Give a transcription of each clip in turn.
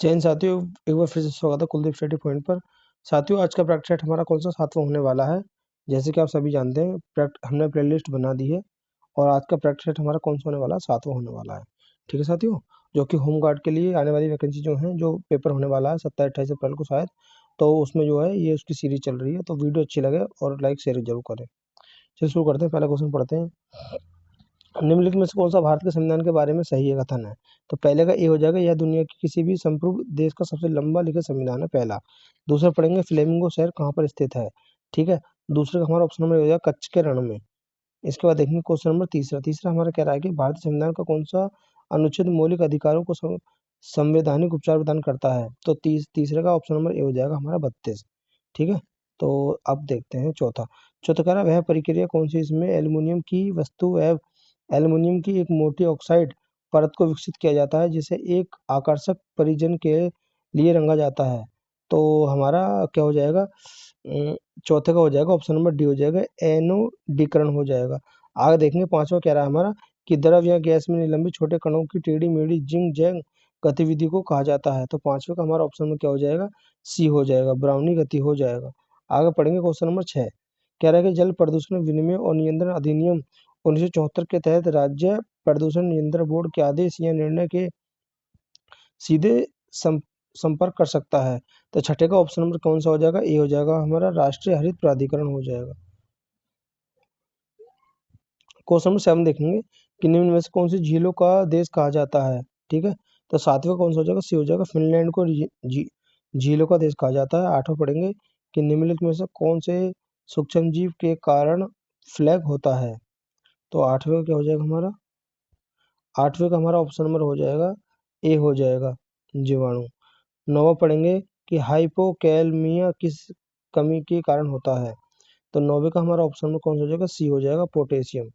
जैन साथियों, एक बार फिर से स्वागत है कुलदीप स्टडी पॉइंट पर। साथियों, आज का प्रैक्टिस सेट हमारा कौन सा 7वां होने वाला है। जैसे कि आप सभी जानते हैं, हमने प्लेलिस्ट बना दी है और आज का प्रैक्टिस सेट हमारा कौन सा होने वाला है, 7वां होने वाला है। ठीक है साथियों, जो कि होम गार्ड के लिए आने वाली वैकेंसी जो है, जो पेपर होने वाला है 27-28 अप्रैल को शायद, तो उसमें जो है ये उसकी सीरीज चल रही है। तो वीडियो अच्छी लगे और लाइक शेयर जरूर करें। चलिए शुरू करते हैं, पहला क्वेश्चन पढ़ते हैं। निम्नलिखित में से कौन सा भारत के संविधान के बारे में सही है कथन है। तो पहले का ए हो जाएगा, यह दुनिया के किसी भी संप्रभु देश का सबसे लंबा लिखित संविधान है, पहला। दूसरा पढ़ेंगे, फ्लेमिंगो शहर कहाँ पर स्थित है। ठीक है, दूसरे का हमारा ऑप्शन नंबर हो जाएगा कच्छ के रण में। इसके बाद देखेंगे क्वेश्चन नंबर तीसरा। तीसरा हमारा कह रहा है कि भारतीय संविधान का कौन सा अनुच्छेद मौलिक अधिकारों को संवैधानिक उपचार प्रदान करता है। तो तीसरे का ऑप्शन नंबर ए हो जाएगा हमारा 32। ठीक है, तो अब देखते हैं चौथा। चौथा कह रहा है, वह प्रक्रिया कौन सी इसमें एल्युमिनियम की वस्तु एवं एल्युमिनियम की एक मोटी ऑक्साइड परत को विकसित किया जाता है जिसे एक आकर्षक परिजन के लिए रंगा जाता है। तो हमारा क्या हो जाएगा, चौथे का हो जाएगा ऑप्शन नंबर डी हो जाएगा, एनोडीकरण हो जाएगा। आगे देखेंगे पांचवा कह रहा है हमारा कि द्रव या गैस में निलंबित छोटे कणों की टेढ़ी मेढ़ी जिंग जैंग गतिविधि को कहा जाता है। तो पांचवे का हमारा ऑप्शन में क्या हो जाएगा, सी हो जाएगा, ब्राउनी गति हो जाएगा। आगे पढ़ेंगे क्वेश्चन नंबर 6। कह रहा है कि जल प्रदूषण विनिमय और नियंत्रण अधिनियम 1974 के तहत राज्य प्रदूषण नियंत्रण बोर्ड के आदेश या निर्णय के सीधे संपर्क कर सकता है। तो छठे का ऑप्शन नंबर कौन सा हो जाएगा, ए हो जाएगा हमारा राष्ट्रीय हरित प्राधिकरण हो जाएगा। क्वेश्चन नंबर 7 देखेंगे कि निम्न में से कौन सी झीलों का देश कहा जाता है। ठीक है, तो सातवें कौन सा हो जाएगा, सी हो जाएगा, फिनलैंड को झीलों का देश कहा जाता है। आठवां पढ़ेंगे कि निम्नलिखित में से कौन से सूक्ष्म जीव के कारण फ्लैग होता है। तो आठवें का क्या हो जाएगा हमारा, आठवें का हमारा ऑप्शन नंबर हो जाएगा ए हो जाएगा, जीवाणु। नौवां पढ़ेंगे कि हाइपोकैलमिया किस कमी के कारण होता है। तो नौवे का हमारा ऑप्शन में कौन सा हो जाएगा, सी हो जाएगा, पोटेशियम।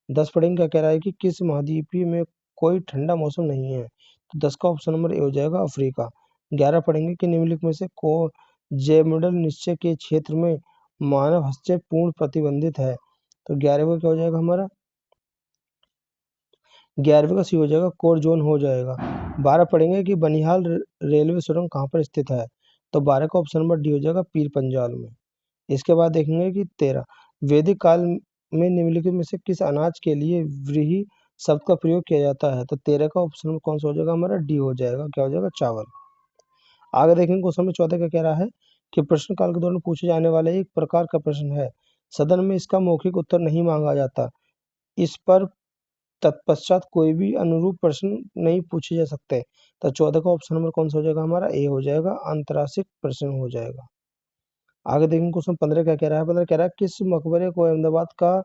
10 पढ़ेंगे, क्या कह रहा है कि किस महाद्वीपीय में कोई ठंडा मौसम नहीं है। तो 10 का ऑप्शन नंबर ए हो जाएगा, अफ्रीका। 11 पढ़ेंगे कि निम्नलिखित में से को जैवमंडल निश्चय के क्षेत्र में मानव हस्तक्षेप पूर्ण प्रतिबंधित है। तो 11वें का क्या हो जाएगा हमारा, 11वें का सी हो जाएगा, कोर जोन हो जाएगा। 12 पढ़ेंगे कि बनिहाल रेलवे सुरंग कहाँ पर स्थित है। तो 12 का ऑप्शन नंबर डी हो जाएगा, पीर पंजाल में। इसके बाद देखेंगे कि 13, वैदिक काल में निम्नलिखित में से किस अनाज के लिए व्रीहि शब्द का प्रयोग किया जाता है। तो 13 का ऑप्शन में कौन सा हो जाएगा हमारा, डी हो जाएगा, क्या हो जाएगा, चावल। आगे देखेंगे क्वेश्चन में 14 का कह रहा है कि प्रश्नकाल के दौरान पूछे जाने वाले एक प्रकार का प्रश्न है, सदन में इसका मौखिक उत्तर नहीं मांगा जाता, इस पर तत्पश्चात कोई भी अनुरूप प्रश्न नहीं पूछे जा सकते। तो 14 का ऑप्शन नंबर कौन सा हो जाएगा हमारा, ए हो जाएगा, अंतराशिक प्रश्न हो जाएगा। आगे देखेंगे क्वेश्चन 15 क्या कह रहा है। 15 कह रहा है किस मकबरे को अहमदाबाद का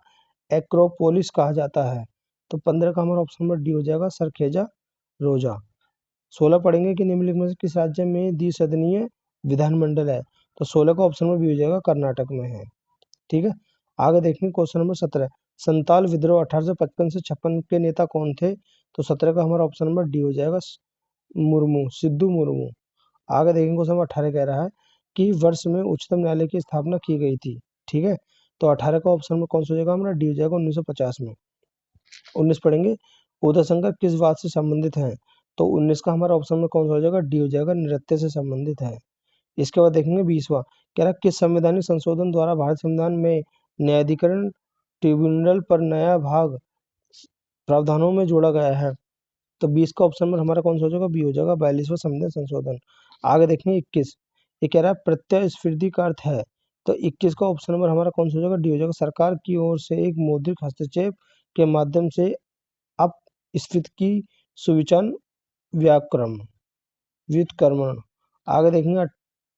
एक्रोपोलिस कहा जाता है। तो 15 का हमारा ऑप्शन नंबर डी हो जाएगा, सरखेजा रोजा। 16 पढ़ेंगे कि निम्नलिखित में से किस राज्य में द्विसदनीय विधानमंडल है। तो 16 का ऑप्शन नंबर बी हो जाएगा, कर्नाटक में है। ठीक है, आगे देखेंगे क्वेश्चन नंबर 17, संताल विद्रोह 1855 से 56 के नेता कौन थे। तो 17 का हमारा ऑप्शन नंबर डी हो जाएगा, मुर्मू, सिद्धू मुर्मू। आगे देखेंगे क्वेश्चन नंबर 18 कह रहा है कि वर्ष में उच्चतम न्यायालय की स्थापना की गई थी। ठीक है, तो 18 का ऑप्शन में कौन सा हो जाएगा हमारा, डी हो जाएगा, 1950 में। 19 पढ़ेंगे, उदय शंकर किस बात से संबंधित है। तो 19 का हमारा ऑप्शन में कौन सा हो जाएगा, डी हो जाएगा, नृत्य से संबंधित है। इसके बाद देखेंगे 20वां, कह रहा है किस संवैधानिक संशोधन द्वारा भारत संविधान में न्यायाधिकरण ट्रिब्यूनल पर नया भाग प्रावधानों में जोड़ा गया है। तो 20 का ऑप्शन नंबर हमारा कौन सा हो जाएगा, बी हो जाएगा, 42वां संविधान संशोधन। आगे देखेंगे 21, ये कह रहा है प्रत्यस्फीति का अर्थ है। तो 21 का ऑप्शन नंबर हमारा कौन सा हो जाएगा, डी हो जाएगा, सरकार की ओर से एक मौद्रिक हस्तक्षेप के माध्यम से अपस्फीति की सुविचार व्याक्रम व्युत्क्रमण। आगे देखेंगे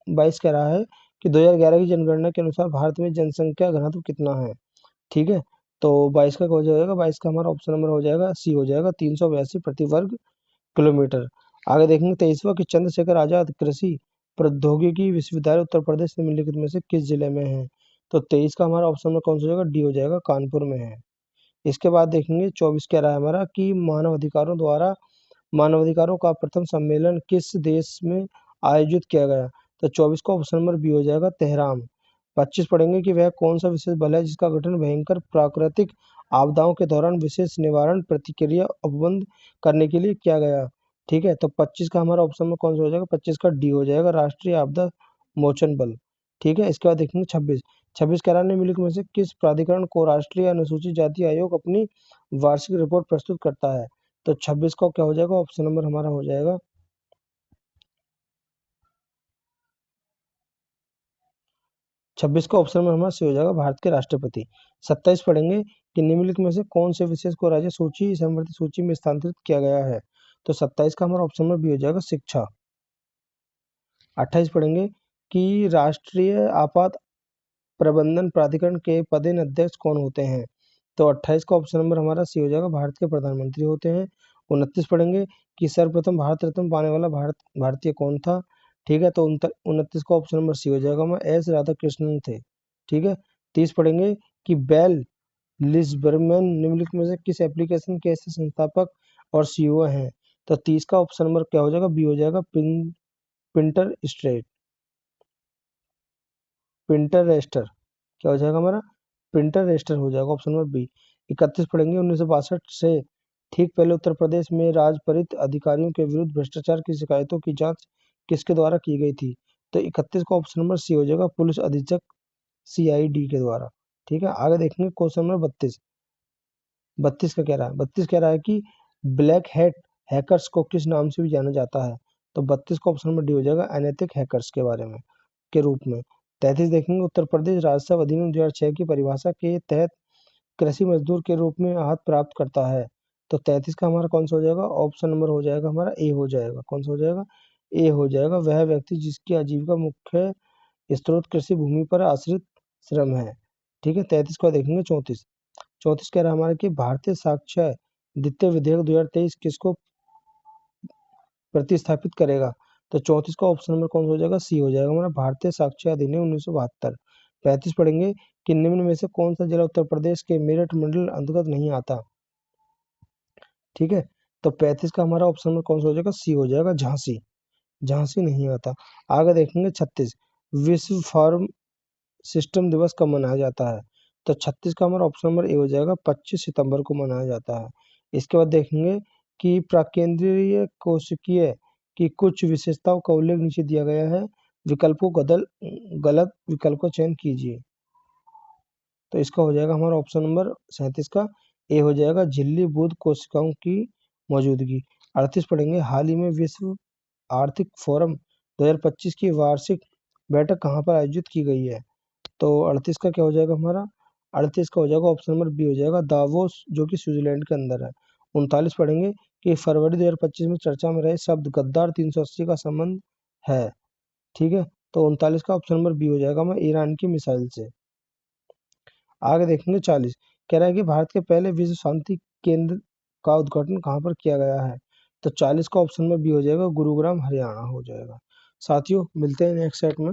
22 कह रहा है कि 2011 की जनगणना के अनुसार भारत में जनसंख्या घनत्व कितना है। ठीक है, तो 22 का हो जाएगा, 22 का हमारा ऑप्शन नंबर हो जाएगा, सी हो जाएगा, 382 प्रति वर्ग किलोमीटर। आगे देखेंगे 23वां कि चंद्रशेखर आजाद कृषि प्रौद्योगिकी विश्वविद्यालय उत्तर प्रदेश निम्नलिखित में से किस जिले में है। तो 23 का हमारा ऑप्शन में कौन सा हो जाएगा, डी हो जाएगा, कानपुर में है। इसके बाद देखेंगे 24 कह रहा है हमारा कि मानवाधिकारों का प्रथम सम्मेलन किस देश में आयोजित किया गया। तो 24 का ऑप्शन नंबर बी हो जाएगा, तेहरान। 25 पढ़ेंगे कि वह कौन सा विशेष बल है जिसका गठन भयंकर प्राकृतिक आपदाओं के दौरान विशेष निवारण प्रतिक्रिया उपबंध करने के लिए किया गया। ठीक है, तो 25 का हमारा ऑप्शन में कौन सा हो जाएगा, 25 का डी हो जाएगा, राष्ट्रीय आपदा मोचन बल। ठीक है, इसके बाद देखेंगे 26। 26 कह रहा है निम्नलिखित में से किस प्राधिकरण को राष्ट्रीय अनुसूचित जाति आयोग अपनी वार्षिक रिपोर्ट प्रस्तुत करता है। तो 26 का क्या हो जाएगा, ऑप्शन नंबर हमारा हो जाएगा 26 का ऑप्शन में हमारा सी हो जाएगा, भारत के राष्ट्रपति। 27 पढ़ेंगे कि निम्नलिखित में से कौन से विशेष को राज्य सूची समवर्ती सूची में स्थानांतरित किया गया है। तो 27 का हमारा ऑप्शन में बी हो जाएगा, शिक्षा। 28 पढ़ेंगे कि राष्ट्रीय आपात प्रबंधन प्राधिकरण के पदेन अध्यक्ष कौन होते हैं। तो 28 का ऑप्शन नंबर हमारा सी हो जाएगा, भारत के प्रधानमंत्री होते हैं। 29 पढ़ेंगे कि सर्वप्रथम भारत रत्न पाने वाला भारतीय कौन था। ठीक है, तो 29 का ऑप्शन नंबर सी हो जाएगा, हमारा एस राधा कृष्णन थे। ठीक है, 30 पढ़ेंगे कि बेल लिस्बर्मैन निम्नलिखित में से किस एप्लीकेशन के ऐसे संस्थापक और सीईओ हैं। तो 30 का ऑप्शन नंबर क्या हो जाएगा, बी हो जाएगा, पिंटर स्ट्रेट प्रिंटर रेस्टर। क्या हो जाएगा हमारा, प्रिंटर रेस्टर हो जाएगा, ऑप्शन नंबर बी। 31 पढ़ेंगे 1962 से ठीक पहले उत्तर प्रदेश में राजपरित अधिकारियों के विरुद्ध भ्रष्टाचार की शिकायतों की जांच किसके द्वारा की गई थी। तो 31 का ऑप्शन नंबर सी हो जाएगा, पुलिस अधीक्षक सीआईडी के द्वारा। ठीक है, आगे देखेंगे क्वेश्चन नंबर 32। 32 का कह रहा है, 32 कह रहा है कि ब्लैक हैट हैकर्स को किस नाम से भी जाना जाता है। तो 32 का ऑप्शन नंबर डी हो जाएगा, अनैतिक हैकर्स के बारे में के रूप में। 33 देखेंगे उत्तर प्रदेश राजस्व अधिनियम 2006 की परिभाषा के तहत कृषि मजदूर के रूप में आहत प्राप्त करता है। तो 33 का हमारा कौन सा हो जाएगा, ऑप्शन नंबर हो जाएगा हमारा ए हो जाएगा। कौन सा हो जाएगा, ए हो जाएगा, वह व्यक्ति जिसकी आजीविका मुख्य स्रोत कृषि भूमि पर आश्रित श्रम है। ठीक है, 33 को देखेंगे 34। 34 कह रहा है हमारा कि भारतीय साक्ष्य द्वितीय विधेयक 2023 किसको प्रतिस्थापित करेगा। तो 34 का ऑप्शन नंबर कौन सा हो जाएगा, सी हो जाएगा हमारा, भारतीय साक्ष्य अधिनियम 1972। 35 पढ़ेंगे कि निम्न में से कौन सा जिला उत्तर प्रदेश के मेरठ मंडल अंतर्गत नहीं आता। ठीक है, तो 35 का हमारा ऑप्शन नंबर कौन सा हो जाएगा, सी हो जाएगा, झांसी। झांसी नहीं आता। आगे देखेंगे 36। विश्व फार्म सिस्टम दिवस कब मनाया जाता है। तो 36 का हमारा ऑप्शन नंबर ए हो जाएगा, 25 सितंबर को मनाया जाता है। इसके बाद देखेंगे कि प्राकेंद्रीय कोशिकीय की कुछ विशेषताओं का उल्लेख नीचे दिया गया है, विकल्पों गलत विकल्प का चयन कीजिए। तो इसका हो जाएगा हमारा ऑप्शन नंबर 37 का ए हो जाएगा, झिल्ली बुद्ध कोशिकाओं की मौजूदगी। 38 पढ़ेंगे हाल ही में विश्व आर्थिक फोरम 2025 की वार्षिक बैठक कहाँ पर आयोजित की गई है। तो 38 का क्या हो जाएगा हमारा, 38 का हो जाएगा ऑप्शन नंबर बी हो जाएगा, दावोस, जो कि स्विट्जरलैंड के अंदर है। 39 पढ़ेंगे कि फरवरी 2025 में चर्चा में रहे शब्द गद्दार 380 का संबंध है। ठीक है, तो 39 का ऑप्शन नंबर बी हो जाएगा, मैं ईरान की मिसाइल से। आगे देखेंगे 40। कह रहा है कि भारत के पहले विश्व शांति केंद्र का उद्घाटन कहाँ पर किया गया है। तो 40 का ऑप्शन में बी हो जाएगा, गुरुग्राम हरियाणा हो जाएगा। साथियों मिलते हैं नेक्स्ट सेट में।